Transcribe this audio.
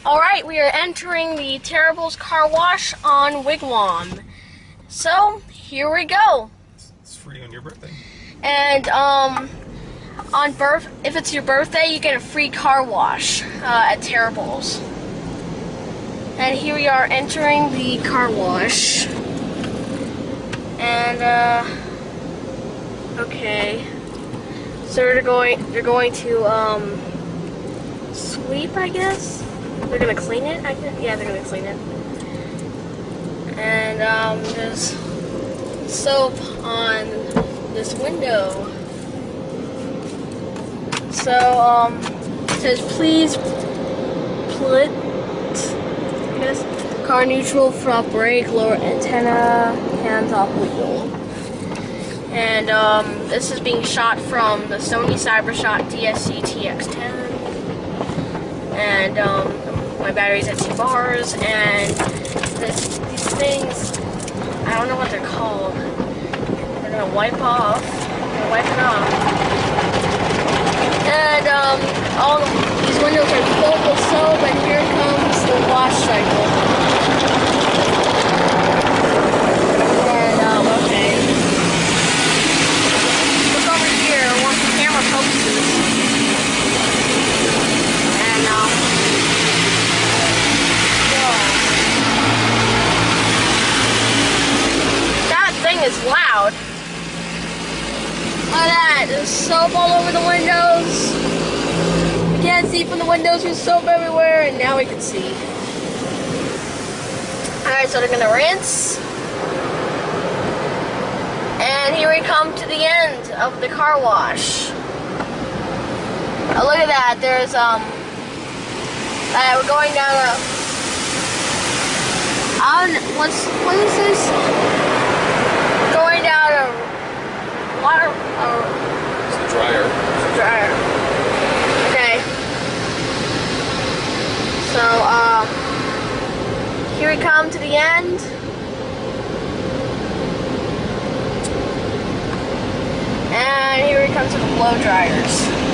Alright, we are entering the Terrible's car wash on Wigwam. So, here we go. It's free on your birthday. And, if it's your birthday, you get a free car wash at Terrible's. And here we are entering the car wash. And, okay. So they're going to, sweep, I guess? They're gonna clean it, I guess? Yeah, they're gonna clean it. And, there's soap on this window. So, it says, please put, I guess, car neutral, front brake, lower antenna, hands off wheel. And, this is being shot from the Sony CyberShot DSC TX10. And, my battery's at 2 bars, and these things, I don't know what they're called. They're gonna wipe it off. And, all these windows are filled with soap, and here comes the wash cycle. And, okay. Look over here, once the camera focuses. And, that thing is loud. Look at that, there's soap all over the windows. We can't see from the windows, there's soap everywhere, and now we can see. Alright, so they're gonna rinse. And here we come to the end of the car wash. Oh, look at that, there's, we're going down a, what is this? Going down a water, It's a dryer. dryer. Okay. So, here we come to the end. And here we come to the blow dryers.